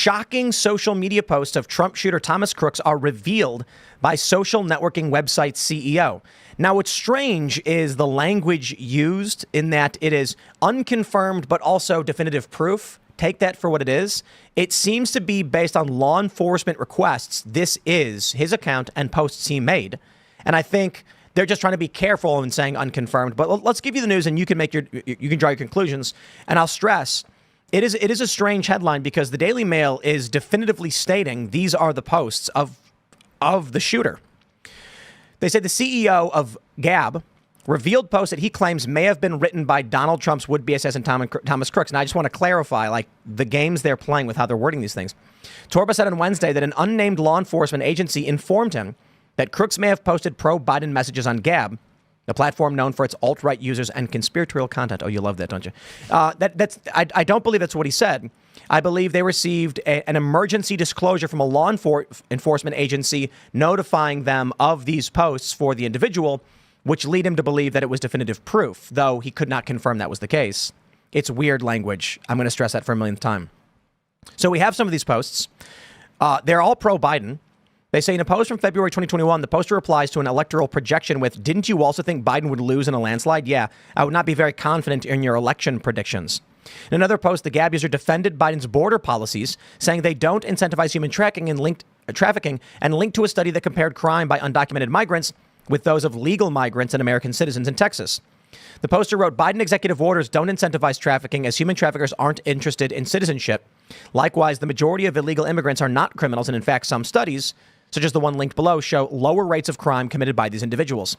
shocking social media posts of Trump shooter Thomas Crooks are revealed by social networking website CEO. Now, what's strange is the language used in that it is unconfirmed, but also definitive proof. Take that for what it is. It seems to be based on law enforcement requests. This is his account and posts he made. And I think they're just trying to be careful in saying unconfirmed. But let's give you the news and you can draw your conclusions. And I'll stress, it is a strange headline because the Daily Mail is definitively stating these are the posts of the shooter. They say the CEO of Gab revealed posts that he claims may have been written by Donald Trump's would-be assassin Thomas Crooks. And I just want to clarify, like, the games they're playing with how they're wording these things. Torba said on Wednesday that an unnamed law enforcement agency informed him that Crooks may have posted pro-Biden messages on Gab, the platform known for its alt-right users and conspiratorial content. Oh, you love that, don't you? I don't believe that's what he said. I believe they received an emergency disclosure from a law enforcement agency notifying them of these posts for the individual, which lead him to believe that it was definitive proof, though he could not confirm that was the case. It's weird language. I'm going to stress that for a millionth time. So we have some of these posts. They're all pro-Biden. They say in a post from February 2021, the poster replies to an electoral projection with, "Didn't you also think Biden would lose in a landslide? Yeah, I would not be very confident in your election predictions." In another post, the Gab user defended Biden's border policies, saying they don't incentivize human trafficking and linked to a study that compared crime by undocumented migrants with those of legal migrants and American citizens in Texas. The poster wrote, "Biden executive orders don't incentivize trafficking as human traffickers aren't interested in citizenship. Likewise, the majority of illegal immigrants are not criminals, and in fact, some studies, such as the one linked below, show lower rates of crime committed by these individuals."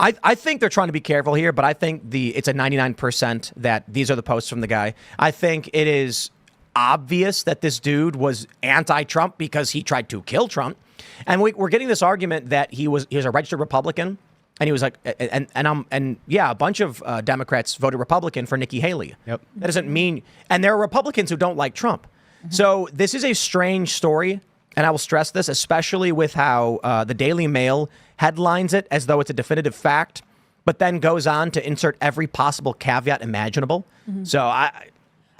I think they're trying to be careful here, but I think it's a 99% that these are the posts from the guy. I think it is obvious that this dude was anti-Trump because he tried to kill Trump. And we're getting this argument that he was a registered Republican. And he was like, a bunch of Democrats voted Republican for Nikki Haley. Yep. That doesn't mean, and there are Republicans who don't like Trump. Mm-hmm. So this is a strange story. And I will stress this, especially with how the Daily Mail headlines it as though it's a definitive fact, but then goes on to insert every possible caveat imaginable. Mm-hmm. So I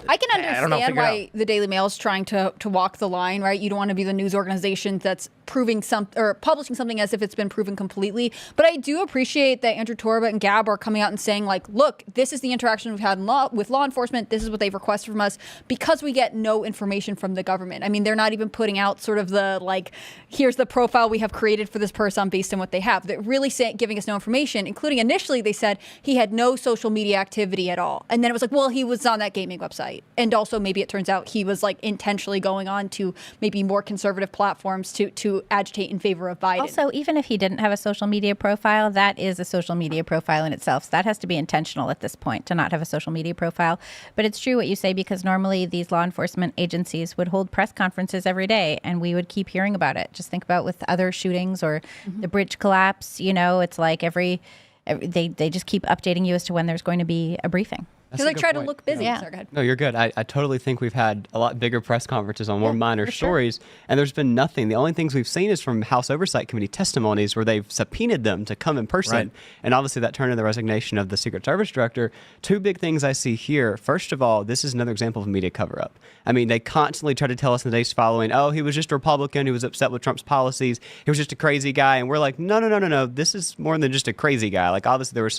can understand why the Daily Mail is trying to walk the line, right? You don't want to be the news organization that's proving or publishing something as if it's been proven completely. But I do appreciate that Andrew Torba and Gab are coming out and saying, like, look, this is the interaction we've had with law enforcement. This is what they've requested from us because we get no information from the government. I mean, they're not even putting out sort of the, like, here's the profile we have created for this person based on what they have. They're really giving us no information, including initially they said he had no social media activity at all. And then it was like, well, he was on that gaming website. And also maybe it turns out he was like intentionally going on to maybe more conservative platforms to agitate in favor of Biden. Also, even if he didn't have a social media profile, that is a social media profile in itself. So that has to be intentional at this point to not have a social media profile. But it's true what you say, because normally these law enforcement agencies would hold press conferences every day and we would keep hearing about it. Just think about with other shootings or the bridge collapse. You know, it's like they just keep updating you as to when there's going to be a briefing. Because they try to look busy. Yeah. Sorry, go ahead. No, you're good. I totally think we've had a lot bigger press conferences on more minor stories, and there's been nothing. The only things we've seen is from House Oversight Committee testimonies where they've subpoenaed them to come in person. Right. And obviously that turned into the resignation of the Secret Service director. Two big things I see here. First of all, this is another example of a media cover-up. I mean, they constantly try to tell us in the days following, oh, he was just a Republican who was upset with Trump's policies. He was just a crazy guy. And we're like, no. This is more than just a crazy guy. Like, obviously there's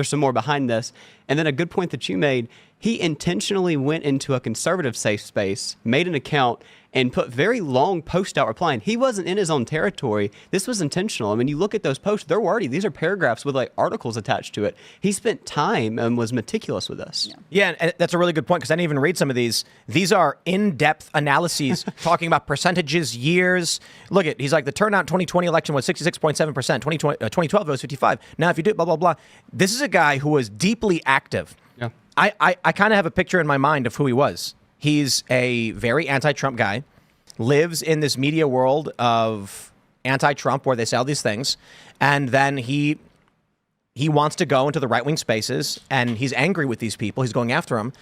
some more behind this. And then a good point that you made, he intentionally went into a conservative safe space, made an account, and put very long posts out replying. He wasn't in his own territory. This was intentional. I mean, you look at those posts, these are paragraphs with like articles attached to it. He spent time and was meticulous with us. Yeah, and that's a really good point, because I didn't even read some of these. These are in-depth analyses talking about percentages, years. Look at, he's like, the turnout in 2020 election was 66.7%. 2012 it was 55. Now if you do blah, blah, blah. This is a guy who was deeply active. Yeah. I kind of have a picture in my mind of who he was. He's a very anti-Trump guy, lives in this media world of anti-Trump where they say all these things, and then he wants to go into the right-wing spaces, and he's angry with these people. He's going after them.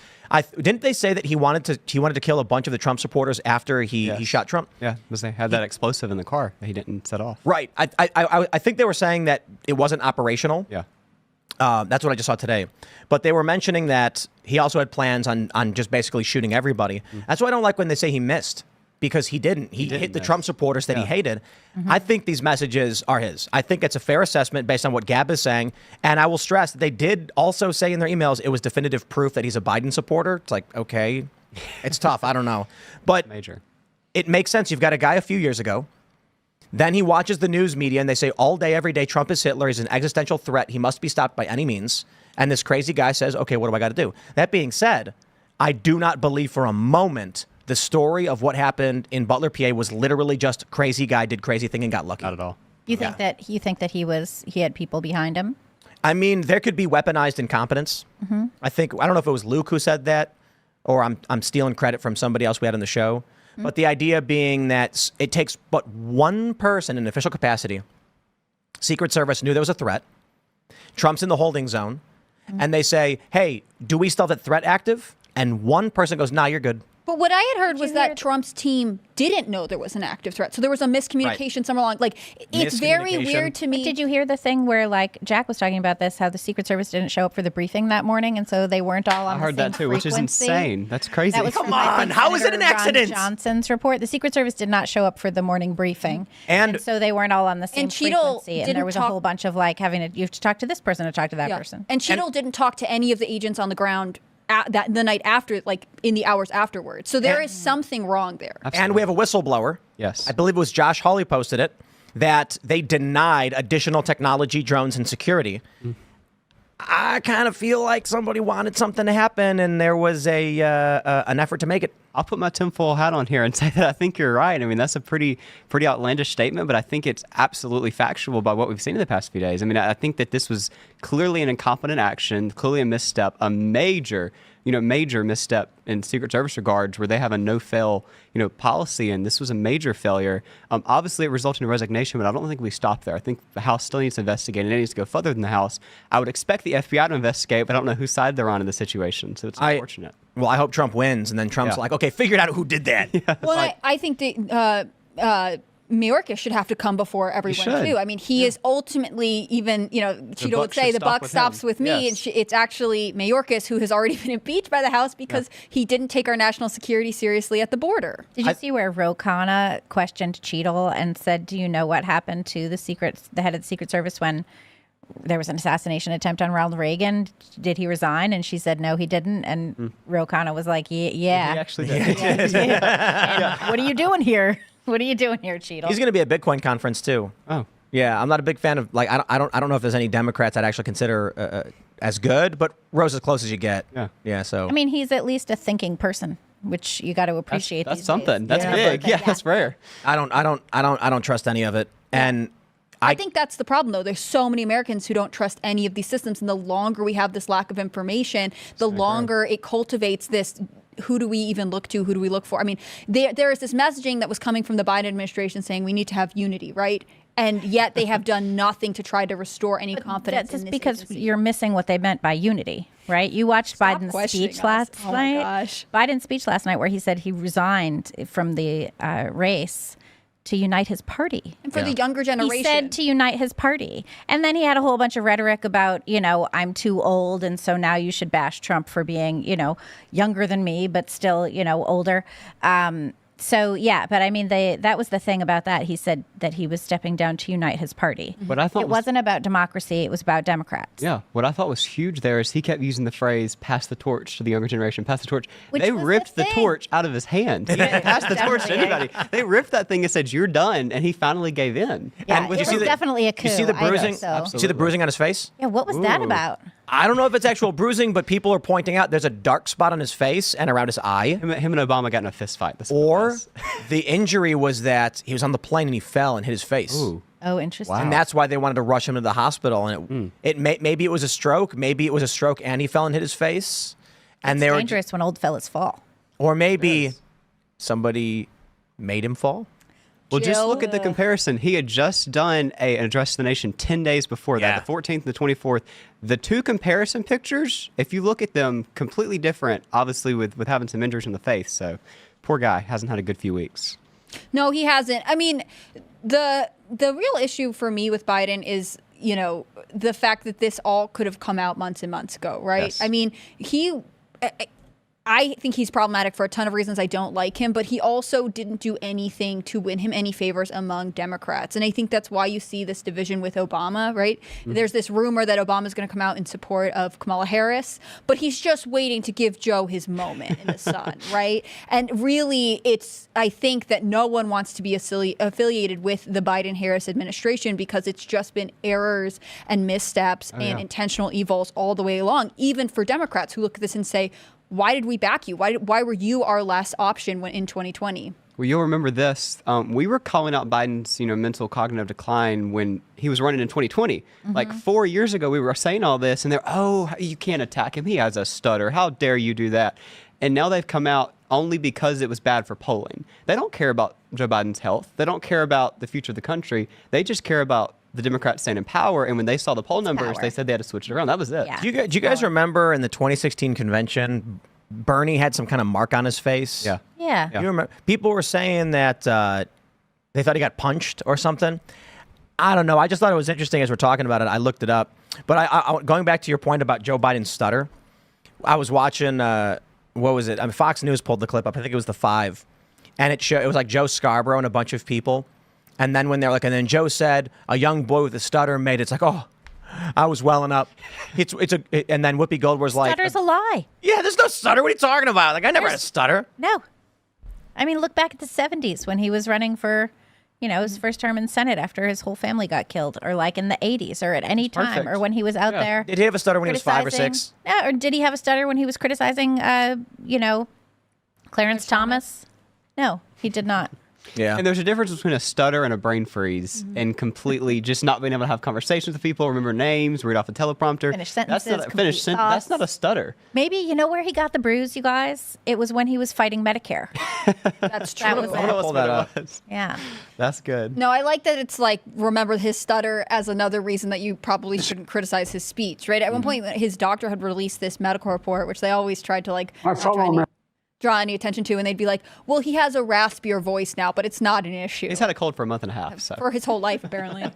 Didn't they say that he wanted to kill a bunch of the Trump supporters after he shot Trump? Yeah, because they had that explosive in the car that he didn't set off. Right. I think they were saying that it wasn't operational. Yeah. That's what I just saw today. But they were mentioning that he also had plans on just basically shooting everybody. That's why I don't like when they say he missed, because he didn't. He hit the Trump supporters that he hated. I think these messages are his. I think it's a fair assessment based on what Gab is saying. And I will stress that they did also say in their emails it was definitive proof that he's a Biden supporter. It's like, okay, it's tough. I don't know. But it makes sense. You've got a guy a few years ago. Then he watches the news media and they say all day, every day, Trump is Hitler. He's an existential threat. He must be stopped by any means. And this crazy guy says, okay, what do I got to do? That being said, I do not believe for a moment the story of what happened in Butler, PA was literally just crazy guy did crazy thing and got lucky. Not at all. You think that he had people behind him? I mean, there could be weaponized incompetence. I don't know if it was Luke who said that, or I'm stealing credit from somebody else we had on the show. But the idea being that it takes but one person in official capacity. Secret Service knew there was a threat. Trump's in the holding zone. And they say, hey, do we still have that threat active? And one person goes, nah, you're good. But what I had heard was that Trump's team didn't know there was an active threat. So there was a miscommunication somewhere along. Like, it's very weird to me. Did you hear the thing where, like, Jack was talking about this, how the Secret Service didn't show up for the briefing that morning, and so they weren't all on the same frequency? I heard that too, which is insane. That's crazy. That was Come on, how is it an accident? Ron Johnson's report. The Secret Service did not show up for the morning briefing, and so they weren't all on the same frequency. And there was a whole bunch of like you have to talk to this person to talk to that person. And Cheadle didn't talk to any of the agents on the ground the night after, like in the hours afterwards. So there is something wrong there. Absolutely. And we have a whistleblower. Yes. I believe it was Josh Hawley posted it, that they denied additional technology, drones, and security. I kind of feel like somebody wanted something to happen, and there was an effort to make it. I'll put my tinfoil hat on here and say that I think you're right. I mean, that's a pretty outlandish statement, but I think it's absolutely factual by what we've seen in the past few days. I mean, I think that this was clearly an incompetent action, clearly a misstep, a major misstep in Secret Service regards, where they have a no-fail, policy, and this was a major failure. Obviously, it resulted in a resignation, but I don't think we stop there. I think the House still needs to investigate, and it needs to go further than the House. I would expect the FBI to investigate, but I don't know whose side they're on in the situation, so it's unfortunate. Well, I hope Trump wins, and then Trump's like, okay, figured out who did that. Well, I think Mayorkas should have to come before everyone too. I mean, he is ultimately, even, Cheeto would say the buck stops with me. Yes. And it's actually Mayorkas who has already been impeached by the House because he didn't take our national security seriously at the border. Did you see where Ro Khanna questioned Cheeto and said, do you know what happened to the head of the Secret Service when there was an assassination attempt on Ronald Reagan? Did he resign? And she said, no, he didn't. And Ro Khanna was like, yeah. He actually did. What are you doing here? What are you doing here, Cheeto? He's going to be at Bitcoin conference too. Oh, yeah. I'm not a big fan of I don't know if there's any Democrats I'd actually consider as good, but Ro's as close as you get. Yeah. So I mean, he's at least a thinking person, which you got to appreciate. That's something. Days. That's big. Yeah, that's rare. I don't trust any of it, and I think that's the problem, though. There's so many Americans who don't trust any of these systems, and the longer we have this lack of information, the longer it cultivates this. Who do we even look to? Who do we look for? I mean, there is this messaging that was coming from the Biden administration saying we need to have unity, right? And yet they have done nothing to try to restore any confidence. That's in this because agency. You're missing what they meant by unity, right? You watched Biden's speech last night. Oh my gosh. Biden's speech last night where he said he resigned from the race to unite his party. And for the younger generation. He said to unite his party. And then he had a whole bunch of rhetoric about, I'm too old, and so now you should bash Trump for being, younger than me, but still, older. So, yeah, but I mean, that was the thing about that. He said that he was stepping down to unite his party. But I thought it wasn't about democracy. It was about Democrats. Yeah. What I thought was huge there is he kept using the phrase, pass the torch to the younger generation, pass the torch. They ripped the torch out of his hand. He didn't pass the torch to anybody. They ripped that thing and said, you're done. And he finally gave in. Yeah, it was definitely a coup. You see the bruising? You see the bruising on his face? Yeah, what was that about? I don't know if it's actual bruising, but people are pointing out there's a dark spot on his face and around his eye. Him and Obama got in a fist fight. Or the injury was that he was on the plane and he fell and hit his face. Ooh. Oh, interesting. Wow. And that's why they wanted to rush him to the hospital. And maybe it was a stroke. Maybe it was a stroke and he fell and hit his face. And it's dangerous when old fellas fall. Or maybe somebody made him fall. Well, just look at the comparison. He had just done an address to the nation 10 days before that, the 14th and the 24th. The two comparison pictures, if you look at them, completely different, obviously, with having some injuries in the face. So, poor guy, hasn't had a good few weeks. No, he hasn't. I mean, the real issue for me with Biden is the fact that this all could have come out months and months ago, right? Yes. I mean, I think he's problematic for a ton of reasons. I don't like him, but he also didn't do anything to win him any favors among Democrats. And I think that's why you see this division with Obama, right? Mm-hmm. There's this rumor that Obama's going to come out in support of Kamala Harris, but he's just waiting to give Joe his moment in the sun, right? And really, I think that no one wants to be affiliated with the Biden-Harris administration because it's just been errors and missteps and intentional evils all the way along, even for Democrats who look at this and say, why did we back you? Why were you our last option in 2020? Well, you'll remember this. We were calling out Biden's, mental cognitive decline when he was running in 2020. Mm-hmm. Like 4 years ago, we were saying all this, and you can't attack him. He has a stutter. How dare you do that? And now they've come out only because it was bad for polling. They don't care about Joe Biden's health. They don't care about the future of the country. They just care about the Democrats staying in power. And when they saw the poll numbers, they said they had to switch it around. That was it. Yeah. Do you guys remember in the 2016 convention, Bernie had some kind of mark on his face? Yeah. You remember? People were saying that they thought he got punched or something. I don't know. I just thought it was interesting as we're talking about it. I looked it up. But I going back to your point about Joe Biden's stutter, I was watching, what was it? Fox News pulled the clip up. I think it was the 5. And it was like Joe Scarborough and a bunch of people. And then when they're like, and then Joe said, a young boy with a stutter made it. It's like, oh, I was welling up. And then Whoopi Goldberg's like, stutter's a lie. Yeah, there's no stutter. What are you talking about? Like, I never had a stutter. No. I mean, look back at the 70s when he was running for, his first term in Senate after his whole family got killed, or like in the 80s, or at any time, or when he was out there. Did he have a stutter when he was 5 or 6? Yeah, or did he have a stutter when he was criticizing, Clarence Thomas? No, he did not. Yeah. And there's a difference between a stutter and a brain freeze, and completely just not being able to have conversations with people, remember names, read off a teleprompter. Finish sentences. That's not a stutter. Maybe, you know where he got the bruise, you guys? It was when he was fighting Medicare. That's true. That was Pull that up. Yeah. That's good. No, I like that it's like, remember his stutter as another reason that you probably shouldn't criticize his speech, right? At one point, his doctor had released this medical report, which they always tried to draw any attention to, and they'd be like, well, he has a raspier voice now, but it's not an issue. He's had a cold for a month and a half. So. For his whole life, apparently.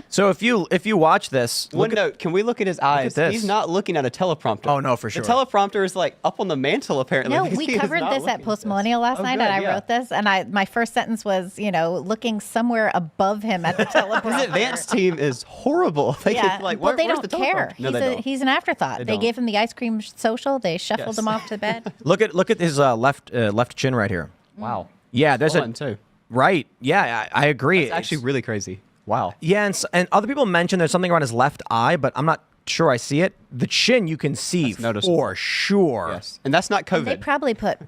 So if you watch this, one note, can we look at his eyes? He's not looking at a teleprompter. Oh, no, for sure. The teleprompter is like up on the mantle, apparently. No, we covered this at Post Millennial last night, and I wrote this, and my first sentence was, looking somewhere above him at the teleprompter. His advanced team is horrible. They well, they don't care. He's an afterthought. They gave him the ice cream social. They shuffled him off to bed. Look at his left chin right here. Wow. Yeah, there's one too. Right. Yeah, I agree. It's actually really crazy. Wow. Yeah, and other people mention there's something around his left eye, but I'm not sure I see it. The chin you can see for sure. Yes. And that's not COVID. They probably put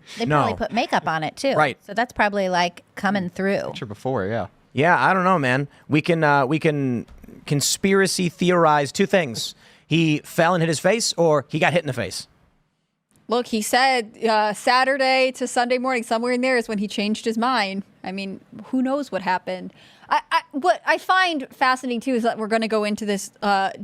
makeup on it too. Right. So that's probably like coming through. Sure before, yeah. Yeah, I don't know, man. We can conspiracy theorize two things. He fell and hit his face, or he got hit in the face. Look, he said Saturday to Sunday morning, somewhere in there is when he changed his mind. I mean, who knows what happened? What I find fascinating, too, is that we're going to go into this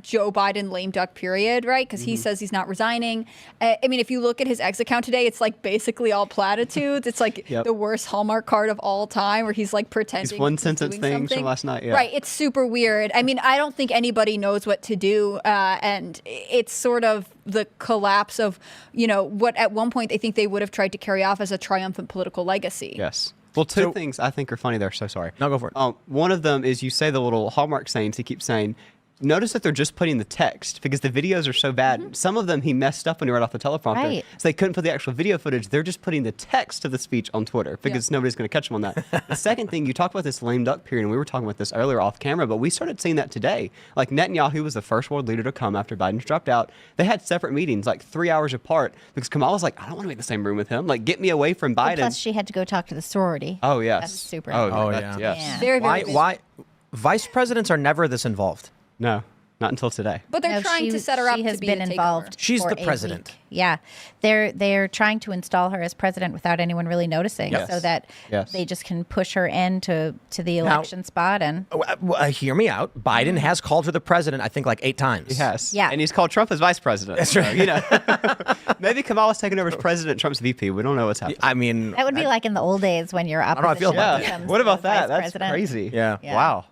Joe Biden lame duck period, right? Because he says he's not resigning. I mean, if you look at his X account today, it's like basically all platitudes. It's like the worst Hallmark card of all time, where he's like pretending. These one sentence things from last night, yeah. Right, it's super weird. I mean, I don't think anybody knows what to do. And it's sort of the collapse of, what at one point they think they would have tried to carry off as a triumphant political legacy. Yes. Well, two things I think are funny there. So sorry. No, go for it. One of them is you say the little Hallmark sayings he keeps saying. Notice that they're just putting the text because the videos are so bad. Mm-hmm. Some of them he messed up when he read off the teleprompter. Right. So they couldn't put the actual video footage. They're just putting the text of the speech on Twitter because nobody's going to catch him on that. The second thing, you talk about this lame duck period, and we were talking about this earlier off camera, but we started seeing that today. Like Netanyahu was the first world leader to come after Biden's dropped out. They had separate meetings, like 3 hours apart, because Kamala's like, I don't want to be in the same room with him. Like, get me away from Biden. Well, plus, she had to go talk to the sorority. Oh, yes. That's super important. Yeah. Yes. Very, very Why vice presidents are never this involved? No. Not until today. But they're trying to set her up to be a involved. She's for the president. Week. Yeah. They're trying to install her as president without anyone really noticing, so that they just can push her into the election spot. And hear me out. Biden has called her the president, I think, like 8 times. He has. Yeah. And he's called Trump as vice president. That's right. Maybe Kamala's taking over as president, Trump's VP. We don't know what's happening. I mean, that would be like in the old days when your opposition feel about becomes What about the that? vice That's president. crazy. Yeah. Wow.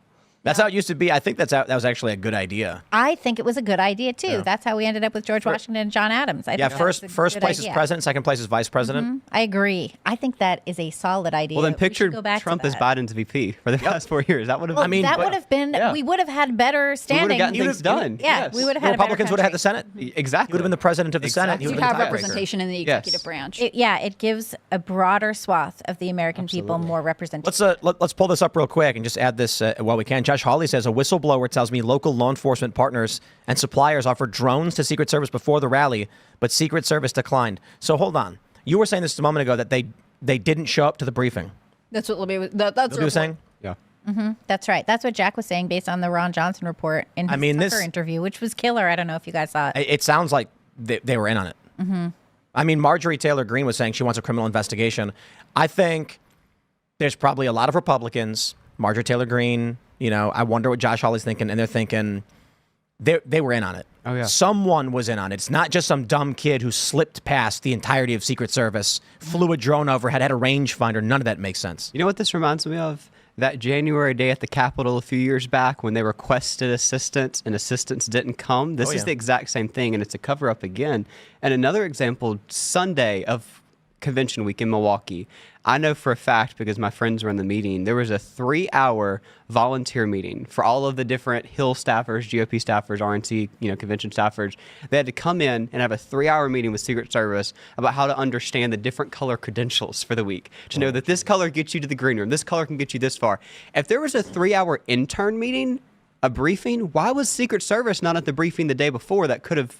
That's how it used to be. I think that was actually a good idea. I think it was a good idea too. Yeah. That's how we ended up with George Washington and John Adams. I think first place is president, second place is vice president. Mm-hmm. I agree. I think that is a solid idea. Well, then picture Trump as Biden's VP for the past 4 years. That would have. would have been. Yeah. We would have had better standing. We would have gotten things done. Yeah, yes. We would have had. Republicans would have had the Senate. Exactly. He would have been the president of the Senate. You have representation in the executive branch. It gives a broader swath of the American people more representation. Let's pull this up real quick and just add this while we can. Josh Hawley says a whistleblower tells me local law enforcement partners and suppliers offered drones to Secret Service before the rally, but Secret Service declined. So hold on. You were saying this a moment ago that they didn't show up to the briefing. That's what Libby was saying. Yeah. Mm-hmm. That's right. That's what Jack was saying based on the Ron Johnson report in his Tucker interview, which was killer. I don't know if you guys saw it. It sounds like they were in on it. Mm-hmm. I mean, Marjorie Taylor Greene was saying she wants a criminal investigation. I think there's probably a lot of Republicans, Marjorie Taylor Greene, I wonder what Josh Hawley's thinking, and they're thinking they were in on it. Oh, yeah. Someone was in on it. It's not just some dumb kid who slipped past the entirety of Secret Service, flew a drone over, had a rangefinder. None of that makes sense. You know what this reminds me of? That January day at the Capitol a few years back when they requested assistance and assistance didn't come. This is the exact same thing, and it's a cover-up again. And another example, Sunday of convention week in Milwaukee. I know for a fact, because my friends were in the meeting, there was a 3-hour volunteer meeting for all of the different Hill staffers, GOP staffers, RNC, convention staffers. They had to come in and have a 3-hour meeting with Secret Service about how to understand the different color credentials for the week. To know that this color gets you to the green room, this color can get you this far. If there was a 3-hour intern meeting, a briefing, why was Secret Service not at the briefing the day before that could have,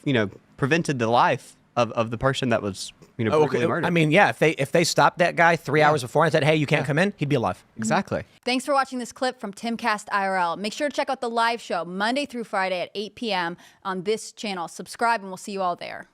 prevented the life of the person that was brutally murdered? I mean, if they stopped that guy 3 hours before and said, hey, you can't come in, he'd be alive. Exactly. Thanks for watching this clip from Timcast IRL. Make sure to check out the live show Monday through Friday at 8 p.m. on this channel. Subscribe and we'll see you all there.